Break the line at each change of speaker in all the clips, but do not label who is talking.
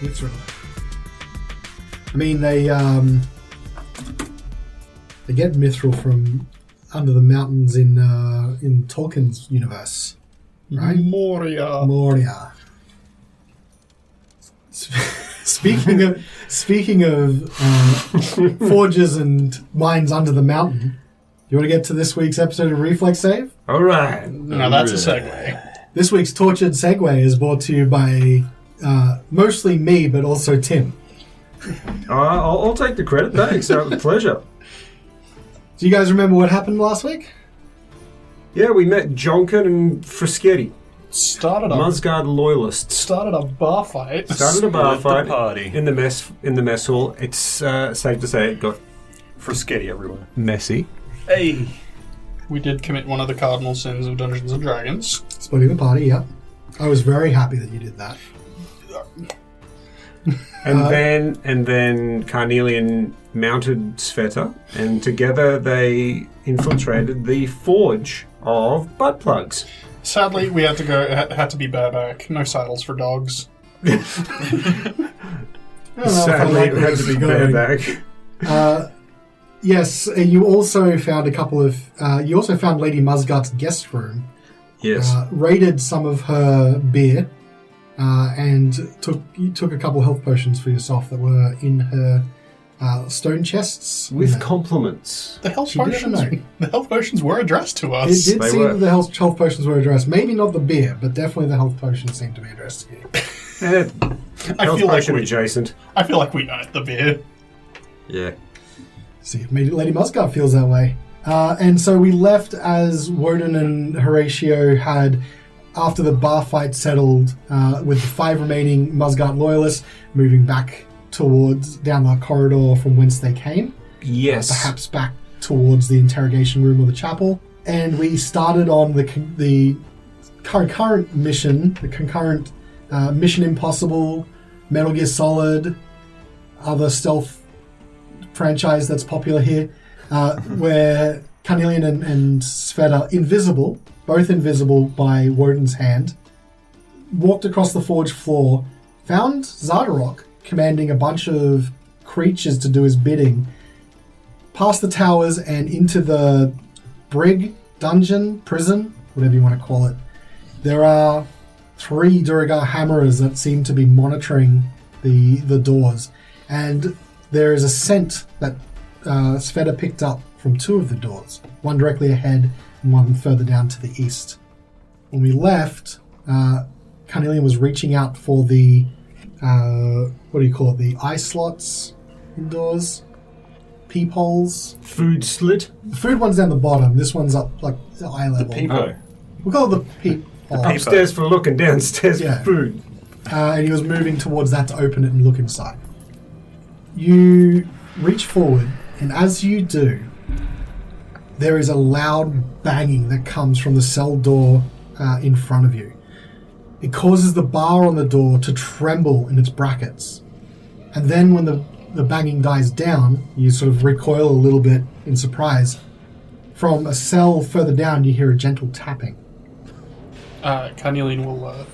Mithril. I mean, they get mithril from under the mountains in Tolkien's universe, right? Moria. Speaking of forges and mines under the mountain, you want to get to this week's episode of Reflex Save?
All right.
Now that's a segue.
This week's Tortured Segue is brought to you by mostly me, but also Tim.
I'll take the credit, thanks. Pleasure.
Do you guys remember what happened last week?
Yeah, we met Jonkin and Frischetti. Musgard loyalists.
Started a bar fight.
Party. in the mess hall. It's safe to say it got
Frischetti everywhere.
Messy.
Hey.
We did commit one of the cardinal sins of Dungeons and Dragons.
Splitting the party, yeah. I was very happy that you did that.
And then Carnelian mounted Svieta, and together they infiltrated the forge of butt plugs.
Sadly, we had to be bareback. No saddles for dogs.
Sadly, it had to be bareback.
Yes, you also found a couple of... you also found Lady Musgard's guest room.
Yes.
Raided some of her beer, and took a couple health potions for yourself that were in her stone chests.
With compliments.
The health potions were addressed to us.
It did seem that the health potions were addressed. Maybe not the beer, but definitely the health potions seemed to be addressed to you.
Health potion adjacent.
I feel like we earned the beer.
Yeah.
See, maybe Lady Musgard feels that way. And so we left as Wodun and Horacio had, after the bar fight settled, with the 5 remaining Musgard loyalists moving back down the corridor from whence they came.
Yes.
Perhaps back towards the interrogation room or the chapel. And we started on the concurrent mission, Mission Impossible, Metal Gear Solid, other stealth franchise that's popular here, where Carnelian and Svieta, both invisible by Wodun's hand, walked across the forge floor, found Xardorok commanding a bunch of creatures to do his bidding, past the towers and into the brig, dungeon, prison, whatever you want to call it. There are 3 Duragar hammerers that seem to be monitoring the doors, and there is a scent that Svieta picked up from 2 of the doors, one directly ahead and one further down to the east. When we left, Carnelian was reaching out for the, the eye slots indoors? Peepholes?
Food slit?
The food one's down the bottom, this one's up, like, the eye level.
The peephole.
We'll call it the peephole.
Upstairs for looking, downstairs for food.
And he was moving towards that to open it and look inside. You reach forward, and as you do, there is a loud banging that comes from the cell door in front of you. It causes the bar on the door to tremble in its brackets. And then when the banging dies down, you sort of recoil a little bit in surprise. From a cell further down, you hear a gentle tapping.
Carnelian will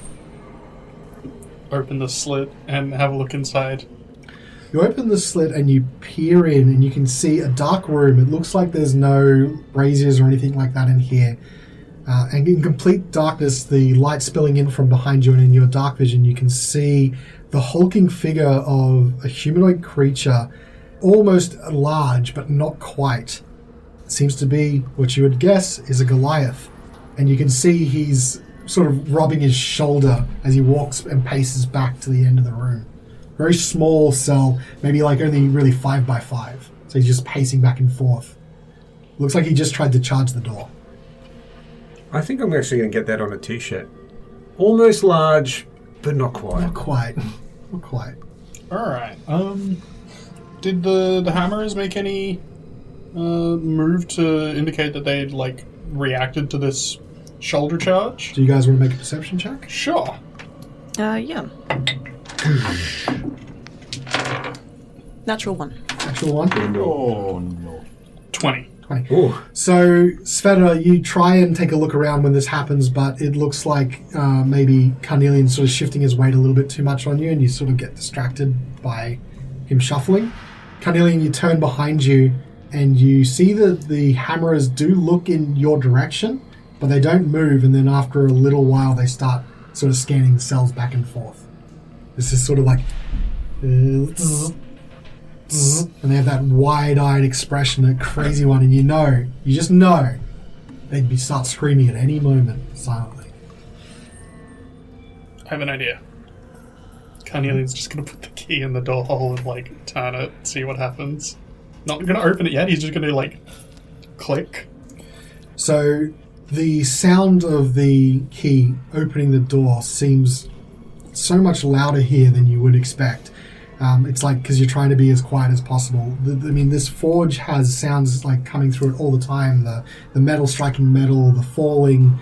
open the slit and have a look inside.
You open the slit and you peer in, and you can see a dark room. It looks like there's no braziers or anything like that in here. And in complete darkness, the light spilling in from behind you, and in your dark vision, you can see the hulking figure of a humanoid creature, almost large, but not quite. It seems to be what you would guess is a Goliath. And you can see he's sort of rubbing his shoulder as he walks and paces back to the end of the room. Very small cell, maybe like only really 5 by 5. So he's just pacing back and forth. Looks like he just tried to charge the door.
I think I'm actually going to get that on a t-shirt. Almost large, but not quite.
Not quite. Not quite.
Alright. Did the hammers make any move to indicate that they'd, reacted to this shoulder charge?
Do you guys want to make a perception check?
Sure.
Yeah. Natural 1.
Natural 1?
Oh, no.
20.
20.
Ooh.
So, Svieta, you try and take a look around when this happens, but it looks like maybe Carnelian's sort of shifting his weight a little bit too much on you, and you sort of get distracted by him shuffling. Carnelian, you turn behind you, and you see that the hammerers do look in your direction, but they don't move, and then after a little while they start sort of scanning the cells back and forth. This is sort of like... and they have that wide-eyed expression, that crazy one, and you just know they'd start screaming at any moment, silently.
I have an idea. Carnelian's just going to put the key in the door hole and, like, turn it, see what happens. Not going to open it yet, he's just going to, like, click.
So the sound of the key opening the door seems so much louder here than you would expect. It's like because you're trying to be as quiet as possible. This forge has sounds like coming through it all the time. The metal striking metal, the falling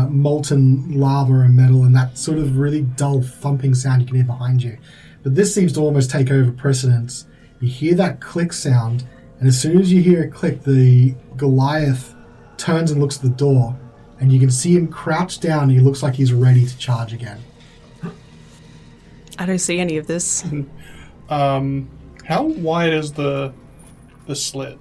molten lava and metal, and that sort of really dull thumping sound you can hear behind you. But this seems to almost take over precedence. You hear that click sound, and as soon as you hear it click, the Goliath turns and looks at the door, and you can see him crouch down, and he looks like he's ready to charge again.
I don't see any of this.
How wide is the slit?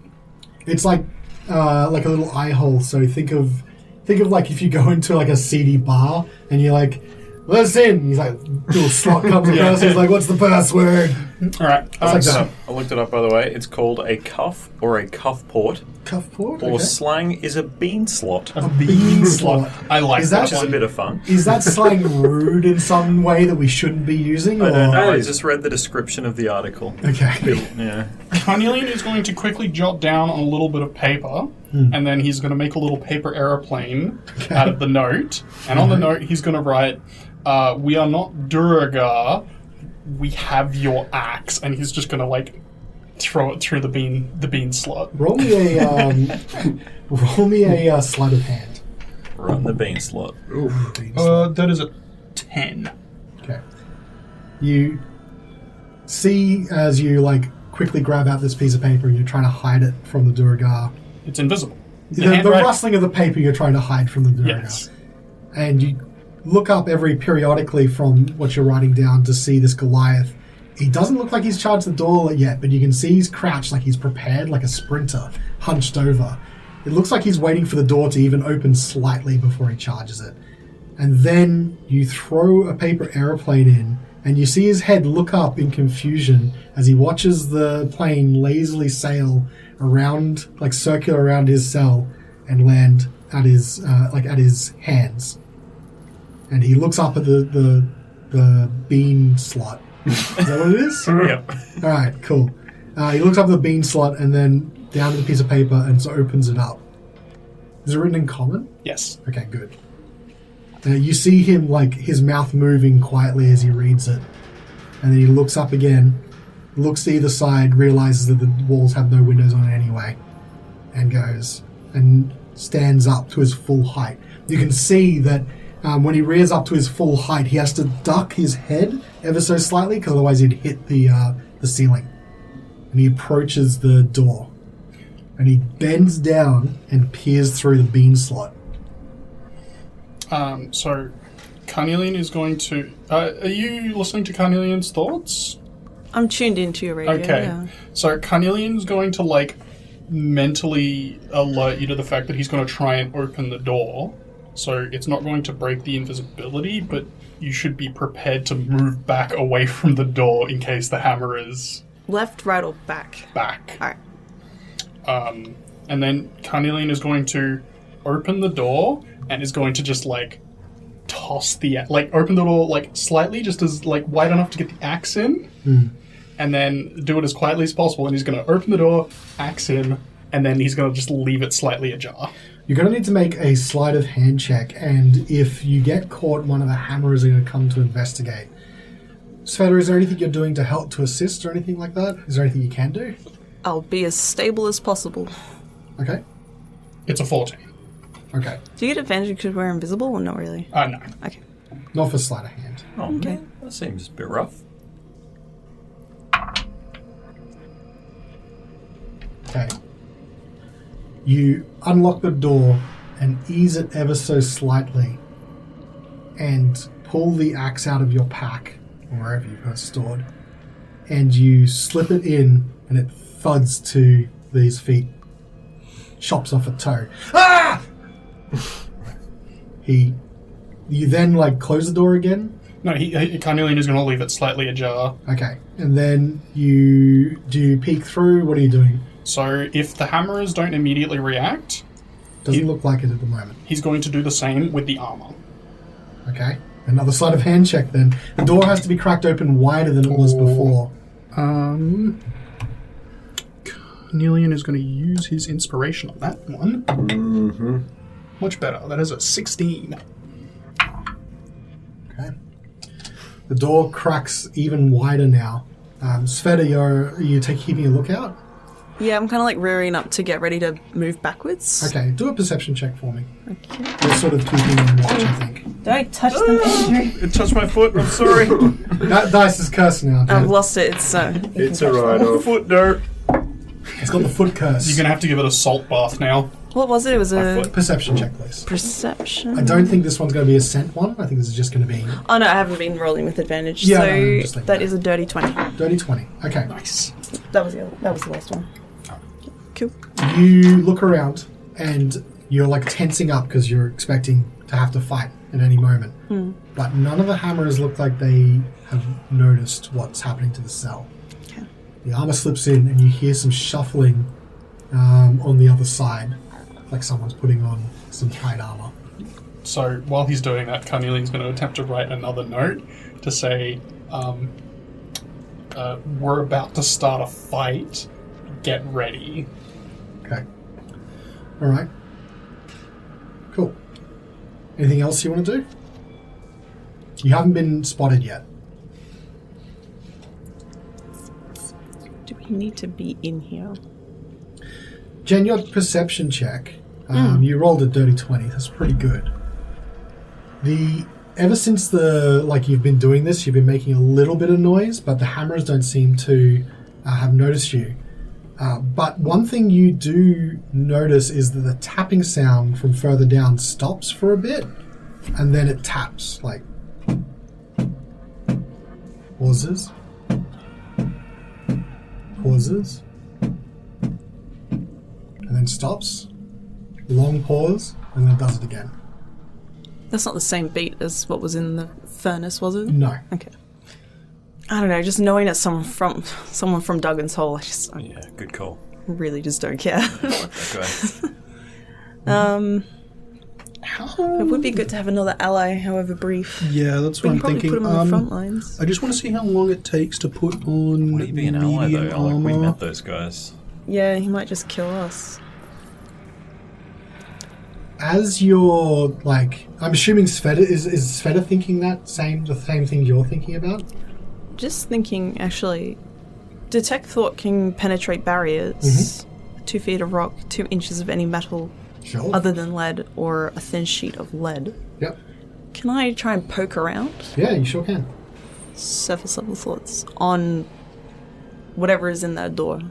It's like a little eye hole. So think of like if you go into like a seedy bar and you're like, listen, he's like, little slot comes across. He's like, what's the password?
All right.
Like that.
I looked it up, by the way. It's called a cuff or a cuff port,
Cuff port?
or
Okay.
slang is a bean slot,
A bean slot. I like
Is
that
which is a
one.
bit of fun.
Is that slang rude in some way that we shouldn't be using?
I don't know. I
Hey.
just read the description of the article.
Okay.
Yeah.
Carnelian is going to quickly jot down on a little bit of paper, and then he's going to make a little paper aeroplane out of the note. And on the note, he's going to write, "We are not Duragar. We have your axe." And he's just going to like throw it through the bean slot.
Roll me a sleight of hand.
Run the bean slot.
That is a 10.
Okay. You see as you like quickly grab out this piece of paper and you're trying to hide it from the Duragar.
It's invisible.
The
handwriting-
rustling of the paper you're trying to hide from the Duragar.
Yes.
And you look up periodically from what you're writing down to see this Goliath. He doesn't look like he's charged the door yet, but you can see he's crouched like he's prepared, like a sprinter, hunched over. It looks like he's waiting for the door to even open slightly before he charges it. And then you throw a paper aeroplane in, and you see his head look up in confusion as he watches the plane lazily sail around, like circular around his cell, and land at his hands. And he looks up at the bean slot. Is that what it is?
Yep.
All right, cool. He looks up at the bean slot and then down to the piece of paper and so opens it up. Is it written in common?
Yes.
Okay, good. You see him, like, his mouth moving quietly as he reads it. And then he looks up again, looks to either side, realizes that the walls have no windows on it anyway, and goes and stands up to his full height. You can see that when he rears up to his full height, he has to duck his head ever so slightly, because otherwise he'd hit the ceiling. And he approaches the door. And he bends down and peers through the bean slot.
So Carnelian is going to... are you listening to Carnelian's thoughts?
I'm tuned into your radio.
Okay.
Yeah.
So Carnelian's going to, like, mentally alert you to the fact that he's going to try and open the door. So it's not going to break the invisibility, but you should be prepared to move back away from the door in case the hammer is
Left, right, or back?
back.
All right.
And then Carnelian is going to open the door and is going to just, like, toss open the door, like, slightly, just as, like, wide enough to get the axe in. And then do it as quietly as possible. And he's going to open the door, axe in, and then he's going to just leave it slightly ajar.
You're going to need to make a sleight of hand check, and if you get caught, one of the hammerers are going to come to investigate. Svieta, is there anything you're doing to help, to assist, or anything like that? Is there anything you can do?
I'll be as stable as possible.
Okay.
It's a 14.
Okay.
Do you get advantage because we're invisible or not really?
No.
Okay.
Not for sleight of hand.
Oh,
Okay.
man, that seems a bit rough.
Okay. You unlock the door and ease it ever so slightly and pull the axe out of your pack, or wherever you've got it stored, and you slip it in and it thuds to these feet, chops off a toe. Ah! You then close the door again.
No, Carnelian is going to leave it slightly ajar.
Okay, and then you peek through. What are you doing?
So if the hammerers don't immediately react,
Doesn't look like it at the moment.
he's going to do the same with the armor.
Okay, another sleight of hand check then. The door has to be cracked open wider than it was before.
Carnelian is going to use his inspiration on that one.
Mm-hmm.
Much better. That is a 16.
Okay. The door cracks even wider now. Svieta, are you keeping a lookout?
Yeah, I'm kind of rearing up to get ready to move backwards.
Okay, do a perception check for me.
Okay.
You're sort of keeping in watch, I think.
Don't touch them, Andrew.
It touched my foot. I'm sorry.
That dice is cursed now,
I've
Dad.
lost it.
It's a write-off.
Foot dirt.
It's got the foot curse.
You're going to have to give it a salt bath now.
What was it? It was a
Perception check, please.
perception.
I don't think this one's going to be a scent one. I think this is just going to be
Oh no, I haven't been rolling with advantage.
Yeah,
so
no, just like
that
that.
is a dirty 20.
dirty 20. Okay.
Nice.
That was the last one. Cool.
You look around and you're tensing up because you're expecting to have to fight at any moment. But none of the hammerers look like they have noticed what's happening to the cell.
Okay.
The armor slips in and you hear some shuffling on the other side, like someone's putting on some tight armor.
So while he's doing that, Carnelian's going to attempt to write another note to say, we're about to start a fight. Get ready.
Okay. All right. Cool. Anything else you want to do? You haven't been spotted yet.
Do we need to be in here?
Jen, your perception check, you rolled a dirty 20. That's pretty good. Ever since you've been doing this, you've been making a little bit of noise, but the hammers don't seem to have noticed you. But one thing you do notice is that the tapping sound from further down stops for a bit, and then it taps, pauses, and then stops, long pause, and then does it again.
That's not the same beat as what was in the furnace, was it?
No.
Okay. I don't know, just knowing it's someone from Duggan's Hole, I
Yeah, good call.
really just don't care.
Okay.
It would be good to have another ally, however brief.
Yeah, that's
We
what
can
I'm
probably
thinking.
put him on the front lines.
I just want to see how long it takes to put on
Would he be an ally
medium
though? We
armor.
met those guys.
Yeah, he might just kill us.
As you're I'm assuming Svieta is Svieta thinking the same thing you're thinking about?
Just thinking, actually, detect thought can penetrate barriers. 2 feet of rock, 2 inches of any metal
Sure.
other than lead, or a thin sheet of lead.
Yep.
Can I try and poke around?
Yeah, you sure can.
Surface level thoughts on whatever is in that door.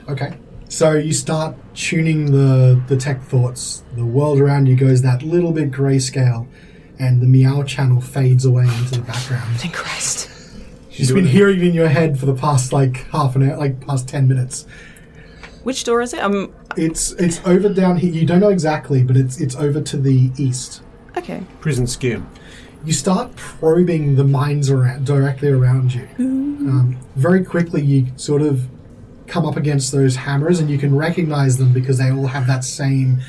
Okay. So you start tuning the tech thoughts. The world around you goes that little bit grayscale, and the meow channel fades away into the background.
Thank Christ.
She's been hearing it in your head for the past half an hour, past 10 minutes.
Which door is it?
It's over down here. You don't know exactly, but it's over to the east.
Okay.
Prison skim.
You start probing the mines directly around you. Very quickly, you sort of come up against those hammers, and you can recognize them because they all have that same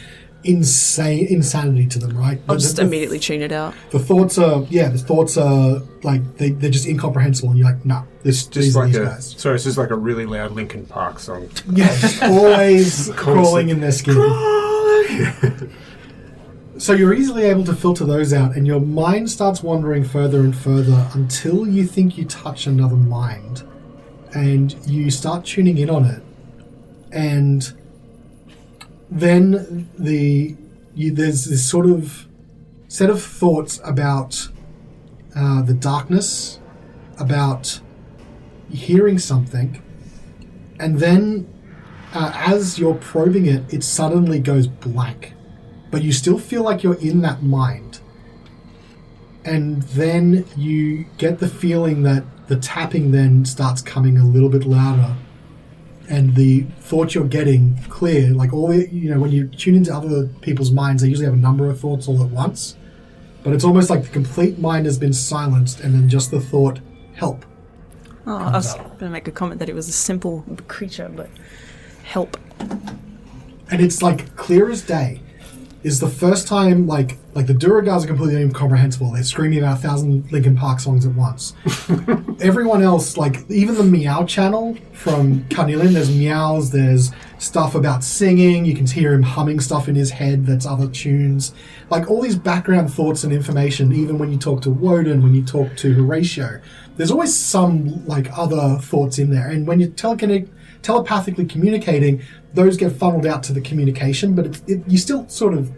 insanity to them, right?
I'll just immediately tune it out.
The thoughts are they're just incomprehensible, and you're like, nah, these are these guys.
Sorry, it's just like a really loud Linkin Park song.
Yeah, just always crawling in their skin. So you're easily able to filter those out, and your mind starts wandering further and further until you think you touch another mind, and you start tuning in on it, and then there's this sort of set of thoughts about the darkness, about hearing something, and then as you're probing it, it suddenly goes blank. But you still feel like you're in that mind. And then you get the feeling that the tapping then starts coming a little bit louder. And the thoughts you're getting clear, like all the, when you tune into other people's minds, they usually have a number of thoughts all at once. But it's almost like the complete mind has been silenced and then just the thought, help.
Oh, I was going to make a comment that it was a simple creature, but help.
And it's like clear as day. Is the first time, like the Duragars are completely incomprehensible. They're screaming about 1,000 Linkin Park songs at once. Everyone else, like even the Meow channel from Carnelian, there's meows, there's stuff about singing, you can hear him humming stuff in his head that's other tunes. Like all these background thoughts and information, even when you talk to Wodun, when you talk to Horacio, there's always some like other thoughts in there. And when you're telepathically communicating, those get funneled out to the communication, but you still sort of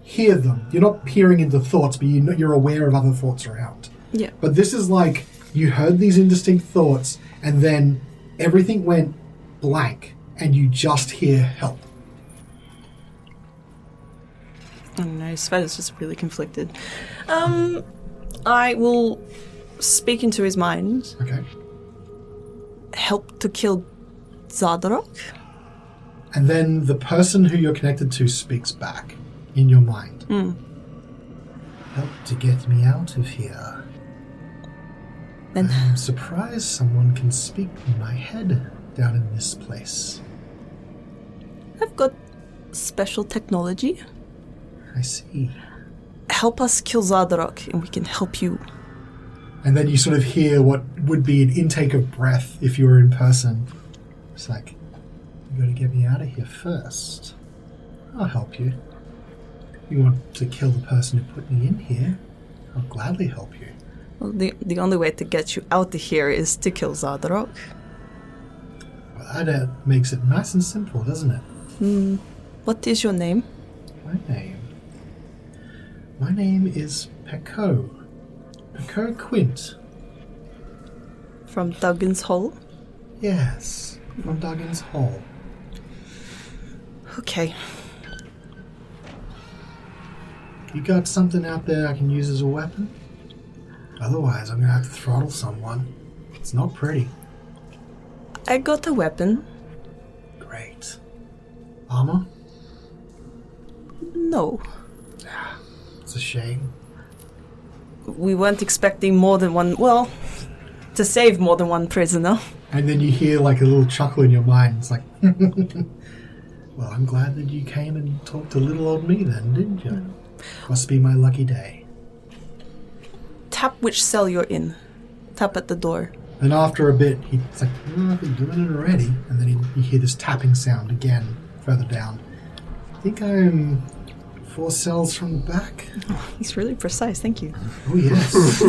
hear them. You're not peering into thoughts, but you're aware of other thoughts around.
Yeah.
But this is like, you heard these indistinct thoughts, and then everything went blank, and you just hear help.
I don't know, Sveta's just really conflicted. I will speak into his mind.
Okay.
Help to kill Xardorok?
And then the person who you're connected to speaks back in your mind. Help to get me out of here.
Then
I'm surprised someone can speak in my head down in this place.
I've got special technology.
I see.
Help us kill Xardorok and we can help you.
And then you sort of hear what would be an intake of breath if you were in person. It's like, you gotta get me out of here first. I'll help you. You want to kill the person who put me in here? I'll gladly help you.
Well, the only way to get you out of here is to kill Xardorok.
Well, that makes it nice and simple, doesn't it?
What is your name?
My name is Peko. Peko Quint.
From Duggan's Hole?
Yes, from Duggan's Hole.
Okay.
You got something out there I can use as a weapon? Otherwise, I'm gonna have to throttle someone. It's not pretty.
I got a weapon.
Great. Armor?
No.
It's a shame.
We weren't expecting more than one... Well, to save more than one prisoner.
And then you hear like a little chuckle in your mind. It's like, well, I'm glad that you came and talked to little old me then, didn't you? Must be my lucky day.
Tap which cell you're in. Tap at the door.
And after a bit, he's like, I've been doing it already. And then you hear this tapping sound again, further down. I think I'm 4 cells from the back.
Oh, he's really precise, thank you.
Oh, yes.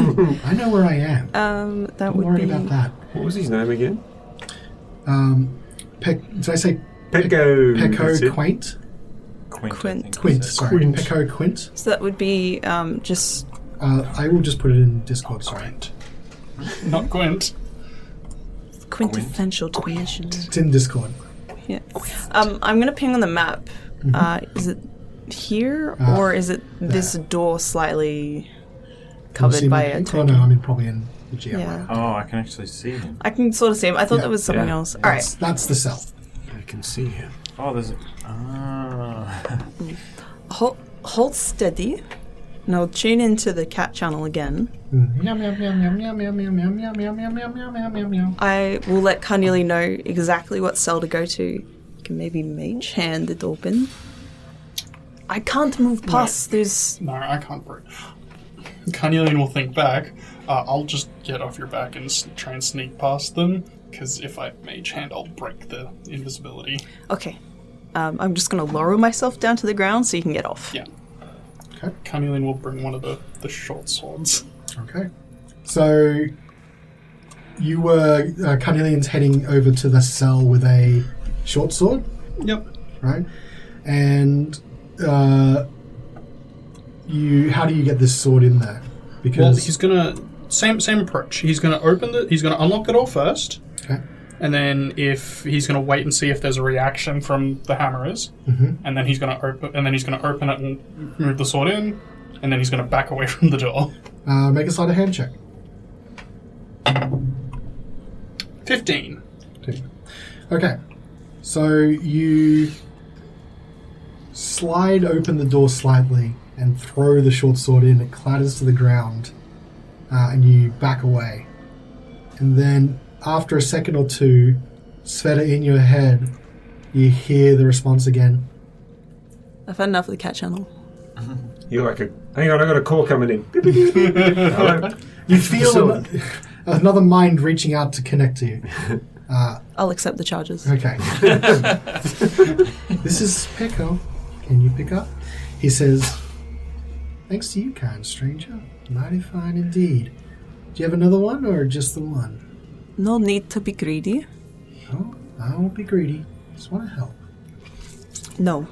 I know where I am.
That
Don't
would
worry
be...
about that.
What was his name again?
Did I say
Peko.
Peko Quint?
Quint.
Quint, sorry.
Quint.
Peko Quint.
So that would be just...
I will just put it in Discord, sorry.
Not Gwent.
quintessential to be mentioned.
It's in Discord.
Yeah. I'm going to ping on the map. Is it here, or is it this door slightly covered by a
Oh, no, I mean probably in the GM.
Yeah.
Oh, I can actually see him.
I can sort of see him. I thought
Yeah.
that was something
Yeah.
else. All right.
That's the cell.
I can see him.
Oh, there's a... Ah.
Hold steady. Now tune into the cat channel again.
Meow, meow, meow, meow, meow, meow, meow, meow, meow, meow, meow, meow, meow, meow, meow, meow.
I will let Carnelian know exactly what cell to go to. You can maybe mage hand it open. I can't move past this.
No, I can't break. Carnelian will think back. I'll just get off your back and try and sneak past them, because if I mage hand, I'll break the invisibility.
Okay. I'm just going to lower myself down to the ground so you can get off.
Yeah.
Okay.
Carnelian will bring one of the short swords.
Okay. So you were Carnelian's heading over to the cell with a short sword,
Yep.
right? And how do you get this sword in there? Because
Well, he's gonna same approach. He's gonna open he's gonna unlock the door first.
okay.
And then if he's going to wait and see if there's a reaction from the hammerers, and then he's going to open it and move the sword in, and then he's going to back away from the door.
Make a sleight of hand check.
15.
Okay, so you slide open the door slightly and throw the short sword in. It clatters to the ground, and you back away. And then, after a second or two, Svieta, in your head, you hear the response again.
I've had enough of the cat channel.
You're like hang on, I got a call coming in. Hello.
You feel another mind reaching out to connect to you.
I'll accept the charges.
Okay. This is Pecco. Can you pick up? He says, thanks to you, kind stranger. Mighty fine indeed. Do you have another one or just the one?
No need to be greedy.
Oh, I won't be greedy. Just want to help.
No.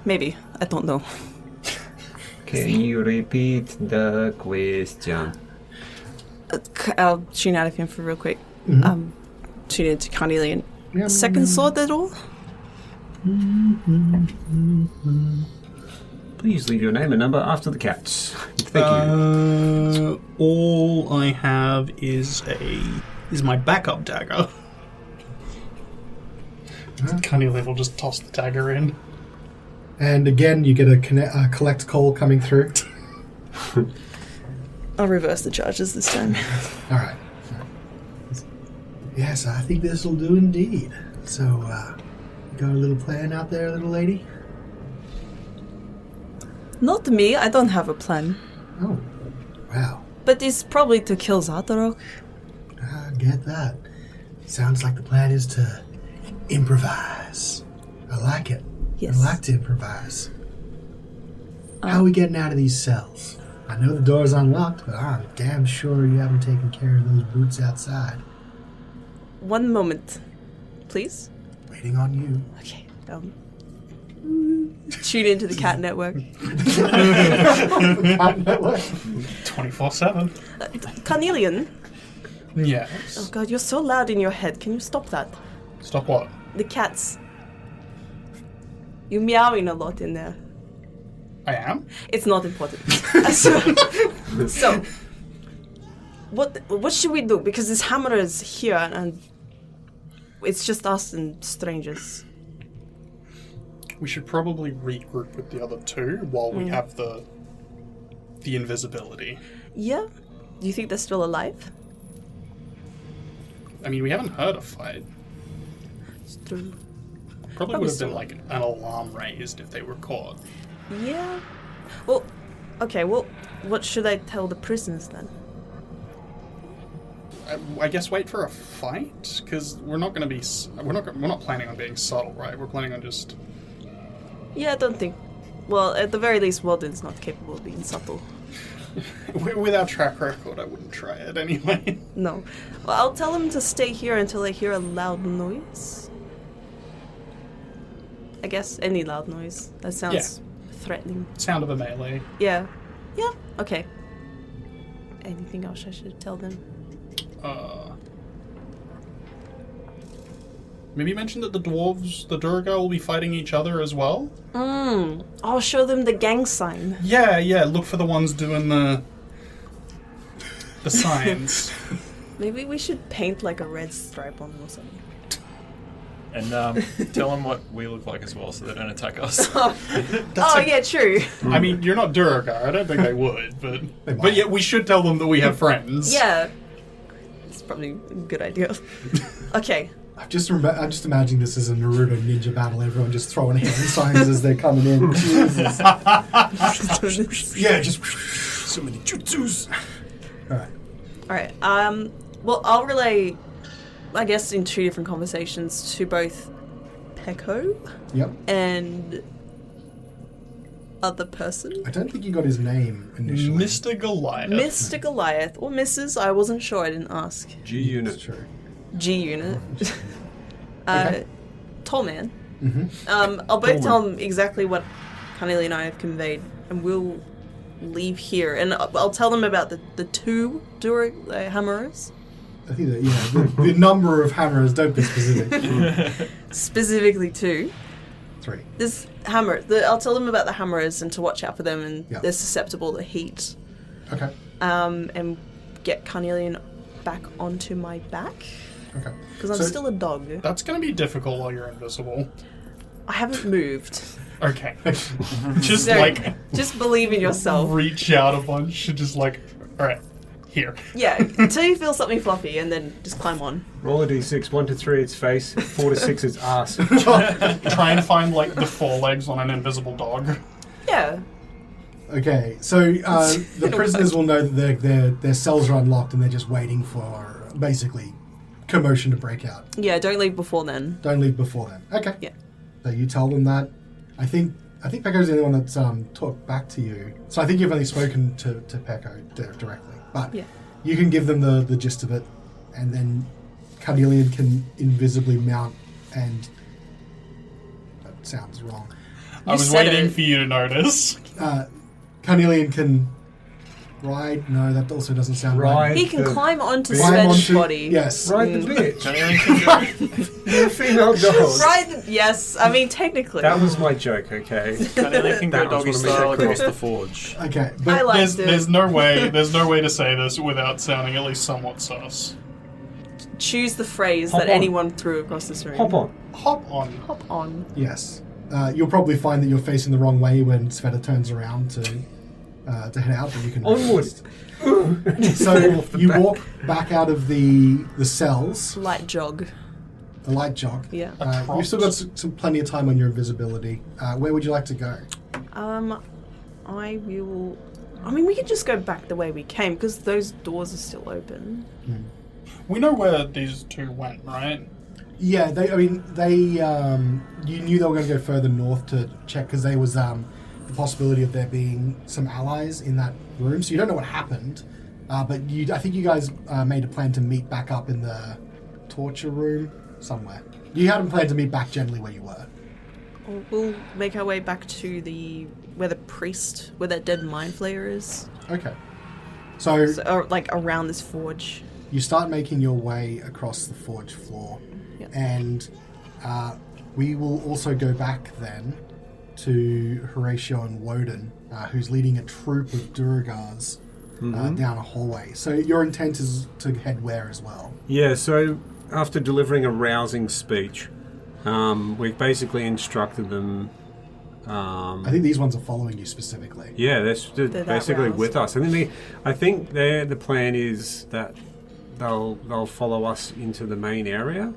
Maybe. I don't know.
Can you repeat the question?
I'll tune out of him for real quick. Tune into Carnelian.
Yeah,
Second sword at all?
Please leave your name and number after the cats. Thank you.
All I have is my backup dagger. Carnelian will just toss the dagger in.
And again, you get a collect call coming through.
I'll reverse the charges this time.
All right. Yes, I think this will do indeed. So, you got a little plan out there, little lady?
Not me. I don't have a plan.
Oh, wow.
But it's probably to kill Xardorok.
I get that. Sounds like the plan is to improvise. I like it.
Yes.
I like to improvise. How are we getting out of these cells? I know the door's unlocked, but I'm damn sure you haven't taken care of those brutes outside.
One moment, please.
Waiting on you.
Okay. Tune into the cat network.
24/7.
Carnelian.
Yes.
Oh god, you're so loud in your head. Can you stop that?
Stop what?
The cats. You're meowing a lot in there.
I am?
It's not important. So, what should we do? Because this hammer is here and it's just us and strangers.
We should probably regroup with the other two while we have the invisibility.
Yeah? Do you think they're still alive?
I mean, we haven't heard a fight.
It's true.
Probably would have been like an alarm raised if they were caught.
Yeah. Well, okay, well, what should I tell the prisoners then?
I guess wait for a fight, because we're not going to be. We're not planning on being subtle, right? We're planning on just.
Yeah, I don't think. Well, at the very least, Wodun's not capable of being subtle.
With our track record, I wouldn't try it anyway.
No. Well, I'll tell them to stay here until they hear a loud noise. I guess any loud noise. That sounds threatening.
Sound of a melee.
Yeah. Yeah, okay. Anything else I should tell them?
Maybe mention that the dwarves, the Durga, will be fighting each other as well.
I'll show them the gang sign.
Yeah. Look for the ones doing the signs.
Maybe we should paint like a red stripe on them or something.
And tell them what we look like as well so they don't attack us.
Yeah, true.
I mean, you're not Durga. I don't think they would, but yeah, we should tell them that we have friends.
Yeah. It's probably a good idea. Okay.
I'm just imagining this as a Naruto ninja battle. Everyone just throwing hand signs as they're coming in. Jesus. Yeah, just so many jutsus.
Alright. Well, I'll relay, I guess, in two different conversations to both Pecco and other person.
I don't think you got his name initially.
Mr. Goliath.
Mr. Goliath. Or Mrs. I wasn't sure. I didn't ask.
G unit.
That's true.
G unit.
Okay.
Tall man.
Mm-hmm.
I'll both tell him exactly what Carnelian and I have conveyed, and we'll leave here. And I'll tell them about the two hammerers.
I think that, the number of hammers, don't be specific.
Specifically 2.
3.
This hammer, I'll tell them about the hammerers and to watch out for them, and
Yeah.
they're susceptible to heat.
Okay.
And get Carnelian back onto my back,
Okay.
because I'm
So-
still a dog.
That's going to be difficult while you're invisible.
I haven't moved.
Okay. Just
So,
like
just believe in yourself.
reach out a bunch and just like, all right, here.
Yeah, until you feel something fluffy, and then just climb on.
Roll a d6. 1 to 3, its face. 4 to 6, its ass.
Try and find like the forelegs on an invisible dog.
Yeah.
Okay, so the prisoners will know that their cells are unlocked and they're just waiting for, basically, commotion to break out.
Yeah, don't leave before then.
Don't leave before then. Okay.
Yeah.
So you tell them that. I think Pecco's the only one that's talked back to you. So I think you've only spoken to Pecco directly. But
Yeah.
you can give them the gist of it, and then Carnelian can invisibly mount and... That sounds wrong.
I was
said
waiting
it.
for you to notice.
Carnelian can ride. No, that also doesn't sound right.
Ride.
He can
the-
climb onto
Climb
Sven's
onto-
body.
Yes.
Ride the bitch.
Carnelian can go,
You're a female dog.
Yes, I mean, technically.
That was my joke, okay?
Carnelian can
That
go
was
doggy
what I
style
made that
across
clear.
the forge.
Okay,
I
but
like
There's no way to say this without sounding at least somewhat sus.
Choose the phrase
Hop
that
on.
anyone threw across this room.
Hop on.
Hop on.
Hop on.
yes, you'll probably find that you're facing the wrong way when Svieta turns around to head out, but you can
Onward.
So
Off the
you
back.
walk back out of the cells,
Light jog.
the light jog.
Yeah.
You've still got some plenty of time on your invisibility. Where would you like to go?
I will. I mean, we could just go back the way we came because those doors are still open.
We know where these two went, right?
Yeah, you knew they were going to go further north to check because there was the possibility of there being some allies in that room. So you don't know what happened, but I think you guys made a plan to meet back up in the torture room somewhere. You hadn't planned to meet back generally where you were.
We'll make our way back to where that dead mind flayer is.
Okay. So
Or like around this forge.
you start making your way across the forge floor,
Yep.
and we will also go back then to Horacio and Wodun, who's leading a troop of Duragars down a hallway. So your intent is to head where as well?
Yeah, so after delivering a rousing speech, we basically instructed them.
I think these ones are following you specifically.
Yeah, they're
that
basically
roused.
with us. I think the plan is that they'll follow us into the main area.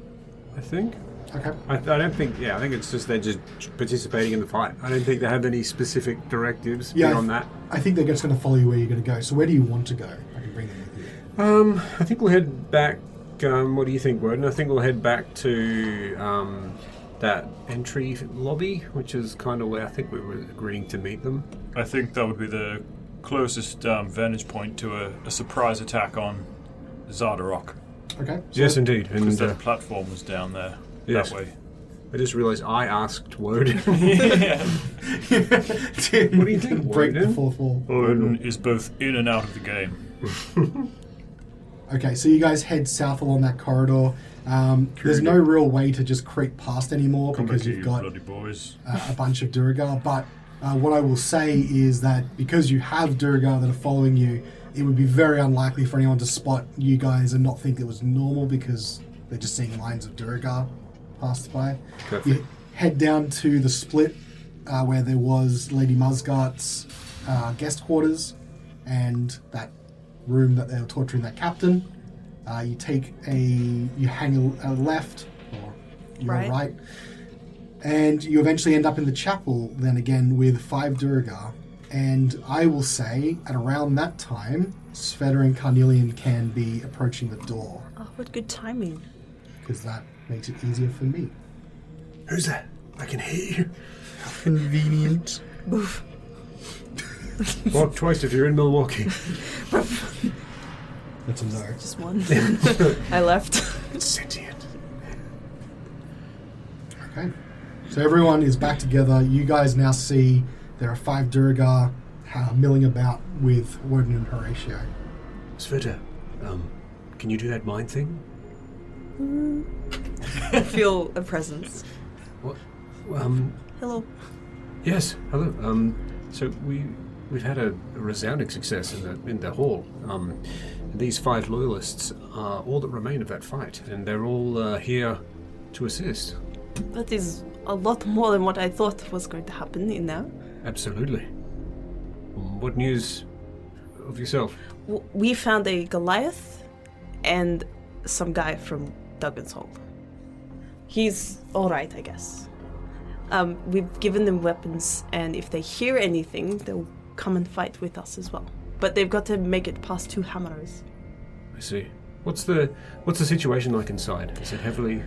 I think.
Okay.
I don't think. Yeah, I think it's just they're just participating in the fight. I don't think they have any specific directives beyond that.
I think they're just going to follow you where you're going to go. So where do you want to go? I can bring them with you.
I think we'll head back. What do you think, Wodun? I think we'll head back to that entry lobby, which is kind of where I think we were agreeing to meet them.
I think that would be the closest vantage point to a surprise attack on Xardorok.
Okay. So
Yes, indeed. And
Because that platform was down there
yes.
that way.
I just realised I asked Wodun.
what
do you think,
Break the
Wodun?
fourth wall.
Wodun is both in and out of the game.
Okay, so you guys head south along that corridor. There's no real way to just creep past anymore
Come
because
back here,
you've
you
got
bloody boys.
a bunch of Duragar. But what I will say is that because you have Duragar that are following you, it would be very unlikely for anyone to spot you guys and not think it was normal because they're just seeing lines of Duragar pass by.
Perfect.
You head down to the split where there was Lady Musgart's guest quarters and that room that they were torturing that captain. You hang a left or your right, and you eventually end up in the chapel then again with 5 Duragar. And I will say, at around that time, Svieta and Carnelian can be approaching the door,
Oh, what good timing.
because that makes it easier for me.
Who's that? I can hear you.
Convenient.
Walk twice if you're in Milwaukee.
That's a no.
Just one. I left.
Sentient.
Okay. So everyone is back together. You guys now see there are 5 Duragar milling about with Wodun and Horacio.
Svieta, Can you do that mind thing?
I feel a presence.
What?
Hello.
Yes. Hello. So we've had a resounding success in the hall. These 5 loyalists are all that remain of that fight, and they're all here to assist.
That is a lot more than what I thought was going to happen in there.
Absolutely. What news of yourself?
We found a Goliath and some guy from Duggan's Hole. He's alright, I guess. We've given them weapons, and if they hear anything, they'll come and fight with us as well. But they've got to make it past 2 hammerers.
I see. What's the situation like inside? Is it heavily...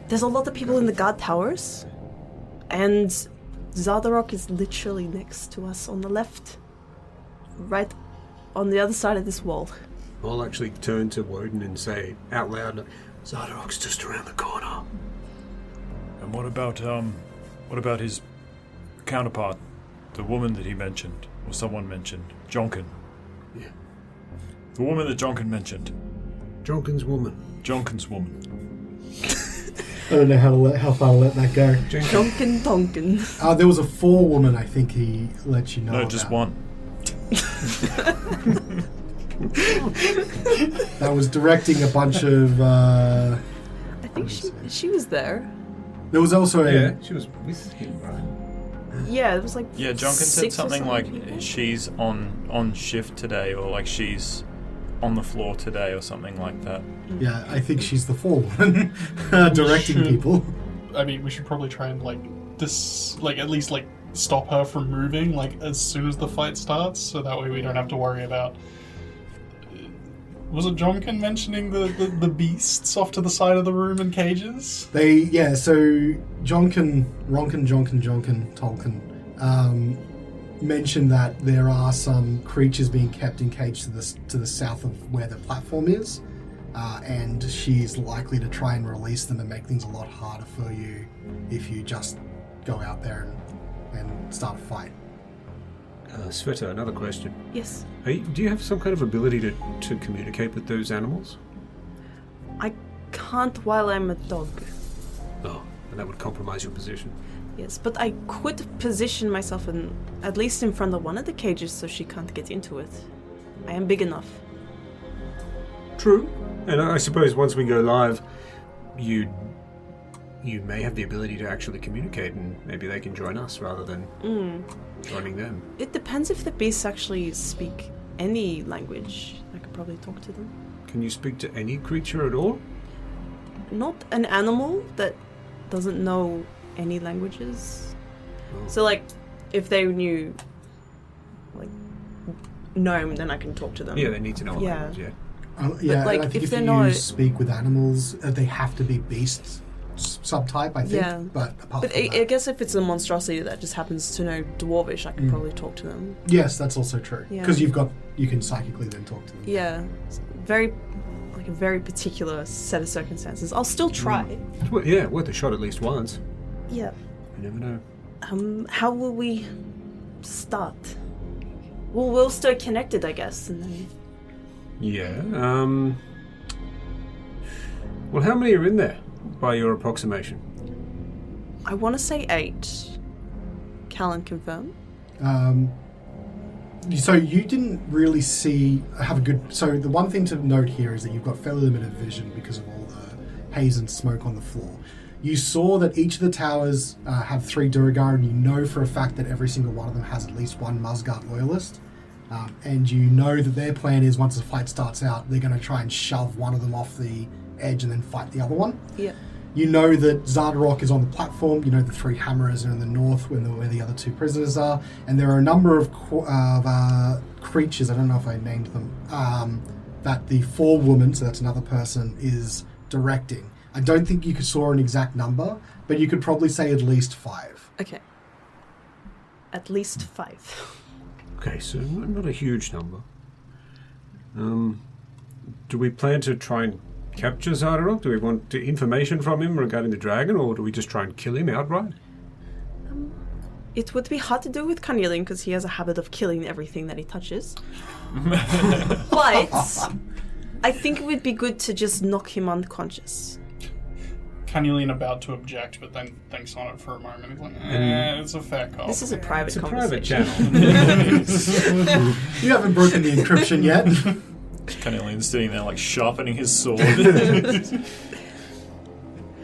There's a lot of people in the guard towers, and Xardorok is literally next to us on the left. Right on the other side of this wall.
I'll actually turn to Wodun and say out loud, Xardorok's just around the corner.
And what about his counterpart, the woman that he mentioned, or someone mentioned, Jonkin?
Yeah.
The woman that Jonkin mentioned.
Jonkin's woman.
Jonkin's woman.
I don't know how far to let that go.
Jonkin Tonkin.
There was a 4 woman, I think he let you know.
No, just one.
That was directing a bunch of...
I think she was there.
There was also
Yeah, she was with him, right?
Yeah, it was like
Yeah, Jonkin said
6 or
something like
people.
she's on shift today, or like she's on the floor today, or something like that.
Yeah, I think she's the 4 woman directing
Should-
people.
I mean, we should probably try and at least stop her from moving as soon as the fight starts, so that way we don't have to worry about. Was it Jonkin mentioning the beasts off to the side of the room in cages?
So Jonkin Tolkien mentioned that there are some creatures being kept in cage to the south of where the platform is, and she's likely to try and release them and make things a lot harder for you if you just go out there and start a fight.
Svieta, another question.
Yes.
Do you have some kind of ability to communicate with those animals?
I can't while I'm a dog.
Oh, and that would compromise your position.
Yes, but I could position myself at least in front of one of the cages so she can't get into it. I am big enough.
True. And I suppose once we go live, you may have the ability to actually communicate, and maybe they can join us rather than joining them.
It depends if the beasts actually speak any language. I could probably talk to them.
Can you speak to any creature at all?
Not an animal that doesn't know any languages.
Oh.
So, if they knew, gnome, then I can talk to them.
Yeah, they need to know a
Yeah.
language, yeah.
Yeah,
But,
and I think
if
if
they're
you
not-
speak with animals, they have to be beasts subtype, I think.
Yeah.
But apart
But
from
I
that,
guess if it's a monstrosity that just happens to know Dwarvish, I could probably talk to them.
yes, that's also true.
Yeah.
Because you can psychically then talk to them.
Yeah, it's a very particular set of circumstances. I'll still try.
Well, yeah, worth a shot at least once.
Yeah.
You never know.
How will we start? Well, we'll stay connected, I guess, and then...
Yeah, well, how many are in there, by your approximation?
I want to say 8. Callan confirm.
So you didn't really have a good... So the one thing to note here is that you've got fairly limited vision because of all the haze and smoke on the floor. You saw that each of the towers have 3 Duergar, and you know for a fact that every single one of them has at least 1 Musgard loyalist. And you know that their plan is, once the fight starts out, they're going to try and shove one of them off the edge and then fight the other one.
Yeah.
You know that Xardorok is on the platform. You know the 3 Hammerers are in the north where the other 2 prisoners are. And there are a number of creatures, I don't know if I named them, that the 4 woman, so that's another person, is directing. I don't think you saw an exact number, but you could probably say at least 5.
Okay. At least 5.
Okay, so not a huge number. Do we plan to try and capture Xardorok? Do we want information from him regarding the dragon, or do we just try and kill him outright?
It would be hard to do with Carnelian because he has a habit of killing everything that he touches. But I think it would be good to just knock him unconscious.
Carnelian about to object, but then thinks on it for a moment. He's like, it's a fair call.
This is a private
It's a private
conversation.
channel.
You haven't broken the encryption yet.
Carnelian's sitting there, like, sharpening his sword.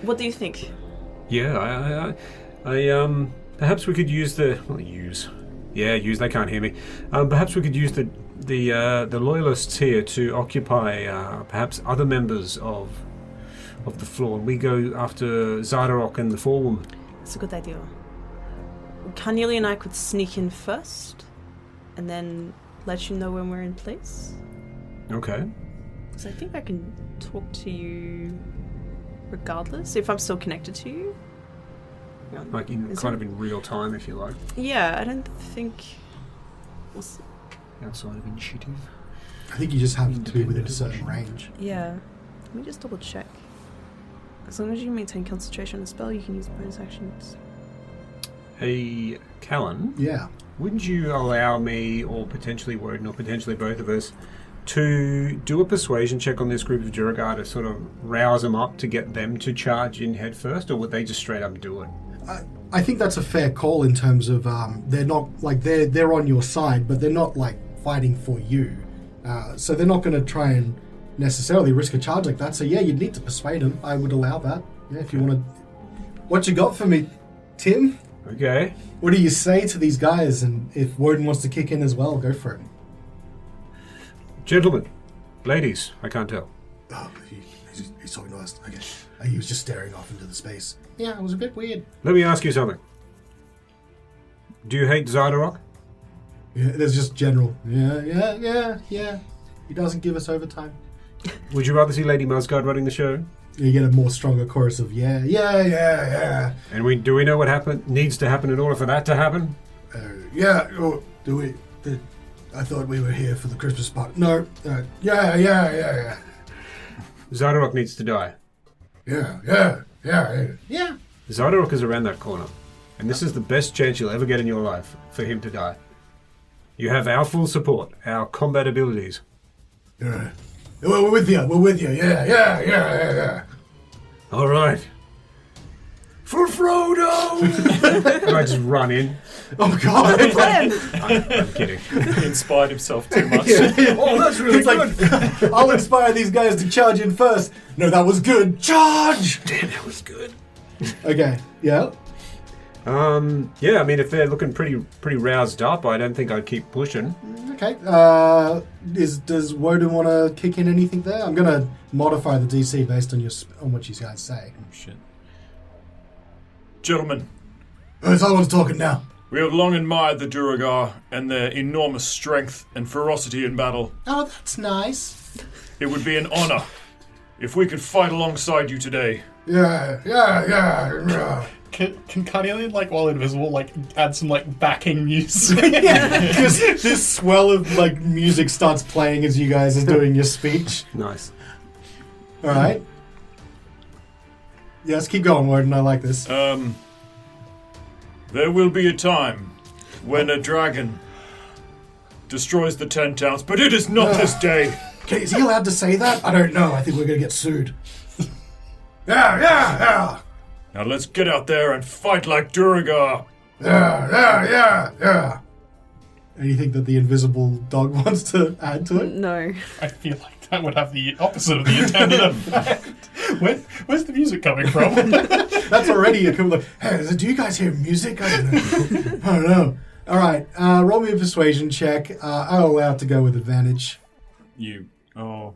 What do you think?
Yeah, I perhaps we could use the use. They can't hear me. Perhaps we could use the loyalists here to occupy perhaps other members of the floor. We go after Xardorok and the forewoman.
It's a good idea. Carnelian and I could sneak in first, and then let you know when we're in place.
Okay.
Because I think I can talk to you regardless, if I'm still connected to you.
Like in real time, if you like.
Yeah, I don't think...
Outside of initiative.
I think you just have to be within a certain range.
Yeah. Let me just double check. As long as you maintain concentration on a spell, you can use bonus actions.
Hey, Callan.
Yeah.
Wouldn't you allow me, or potentially Wodun, or potentially both of us, to do a persuasion check on this group of Duergar to sort of rouse them up to get them to charge in head first, or would they just straight up do it?
I think that's a fair call in terms of they're not like they're on your side, but they're not like fighting for you. So they're not going to try and necessarily risk a charge like that. So yeah, you'd need to persuade them. I would allow that. Yeah, if you want to. What you got for me, Tim?
Okay.
What do you say to these guys? And if Wodun wants to kick in as well, go for it.
Gentlemen, ladies, I can't tell.
Oh, he's talking to us. Okay. He was just staring off into the space. Yeah, it was a bit weird.
Let me ask you something. Do you hate Xardorok?
Yeah, there's just general. Yeah. He doesn't give us overtime.
Would you rather see Lady Musgard running the show?
You get a more stronger chorus of yeah.
And do we know what needs to happen in order for that to happen?
Do we? I thought we were here for the Christmas party. No. Yeah.
Xardorok needs to die.
Yeah.
Xardorok is around that corner, and this is the best chance you'll ever get in your life for him to die. You have our full support, our combat abilities.
Yeah. We're with you. Yeah.
All right. For Frodo! And I just run in.
Oh, God.
I'm kidding.
He inspired himself too much.
Oh, that's really good.
Like, I'll inspire these guys to charge in first. No, that was good. Charge!
Damn, that was good.
Okay, yeah.
Yeah, I mean, if they're looking pretty roused up, I don't think I'd keep pushing.
Okay. Does Wodun want to kick in anything there? I'm going to modify the DC based on what you guys say.
Oh, shit. Gentlemen.
It's all one's talking now.
We have long admired the Duergar and their enormous strength and ferocity in battle.
Oh, that's nice.
It would be an honor if we could fight alongside you today.
Yeah.
Can Carnelian, like, while invisible, like, add some, like, backing music?
Yeah, because this swell of, like, music starts playing as you guys are doing your speech.
Nice.
All right. Yes, keep going, Wodun. I like this.
There will be a time when a dragon destroys the 10 towns, but it is not this day.
Okay, is he allowed to say that? I don't know. I think we're going to get sued. Yeah.
Now let's get out there and fight like Duergar.
Yeah. Anything that the invisible dog wants to add to it?
No.
I feel like that would have the opposite of the intended effect. Where's the music coming from?
That's already a couple of... Hey, do you guys hear music? I don't know. All right, roll me a persuasion check. I'll allow it to go with advantage.
Well,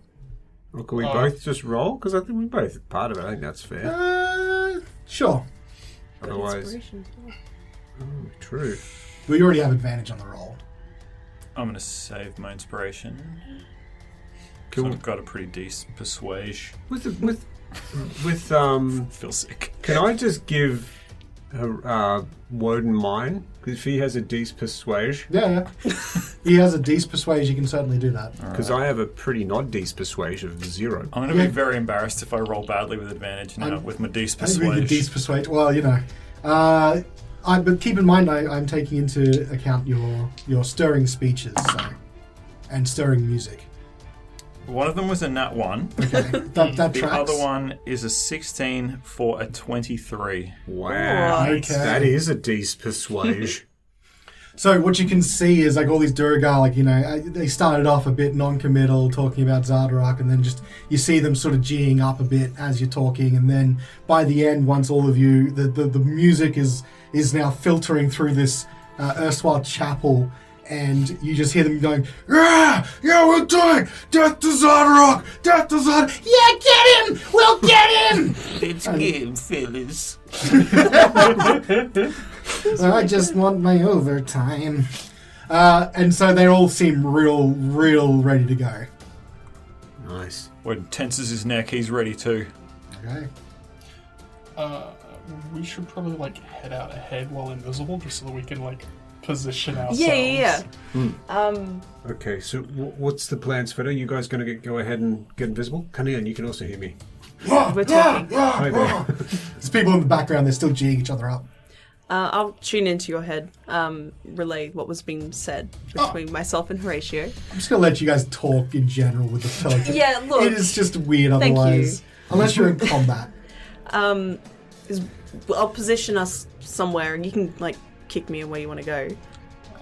can we both just roll? Because I think we're both part of it. I think that's fair.
Sure.
Otherwise... Oh, true.
We already have advantage on the roll.
I'm going to save my inspiration.
Cool.
So I've got a pretty decent persuasion.
With
Feel sick.
Can I just give Wodun mine? Because if he has a decent persuasion.
Yeah. He has a decent persuasion, you can certainly do that.
Because I have a pretty not decent persuasion of 0.
I'm going to be very embarrassed if I roll badly with advantage now with my decent
I think
persuasion.
the decent persuasion. Well, you know. But keep in mind, I'm taking into account your stirring speeches and stirring music.
One of them was a nat 1.
That
The
tracks.
other one is a 16 for a 23.
Wow.
Okay.
That is a decent persuasion.
So what you can see is like all these Duergar, like, you know, they started off a bit non-committal, talking about Xardorok, and then just you see them sort of geeing up a bit as you're talking, and then by the end, once all of you, the music is now filtering through this erstwhile chapel, and you just hear them going, yeah, we'll do it! Death to Xardorok! Death to Xardorok! Yeah, get him! We'll get him!
Let's get him, fellas.
I just want my overtime. And so they all seem real ready to go.
Nice.
When tenses his neck, he's ready too.
Okay.
We should probably like head out ahead while invisible, just so that we can like position ourselves.
Yeah.
Okay, so what's the plan, Svieta? You guys going to go ahead and get invisible? Carnelian, you can also hear me.
We're talking.
Hi there.
There's people in the background, they're still geeing each other up.
I'll tune into your head, relay what was being said between myself and Horacio.
I'm just going to let you guys talk in general with the telepathy.
Yeah, look.
It is just weird
Thank
otherwise. Unless you're in combat.
I'll position us somewhere, and you can like kick me where you want to go.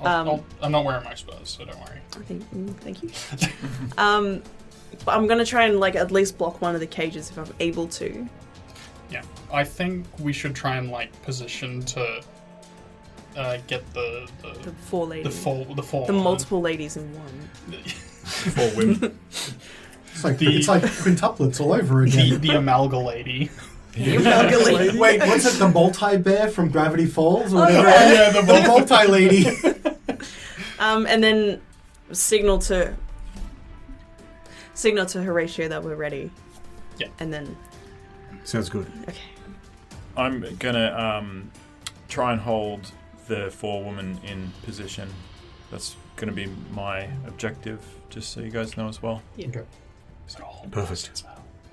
I'm not wearing my spurs, so don't worry.
I think. Thank you. But I'm gonna try and like at least block one of the cages if I'm able to.
Yeah, I think we should try and like position to get the
four ladies.
the
Multiple ladies in one.
4 women.
It's like quintuplets all over again.
the Amalga lady.
Wait, what's it? The multi-bear from Gravity Falls? Or whatever?
Yeah, the
multi-lady.
And then signal to Horatio that we're ready.
Yeah.
And then.
Sounds good.
Okay.
I'm gonna try and hold the 4 women in position. That's gonna be my objective, just so you guys know as well.
Yeah.
Okay.
Perfect.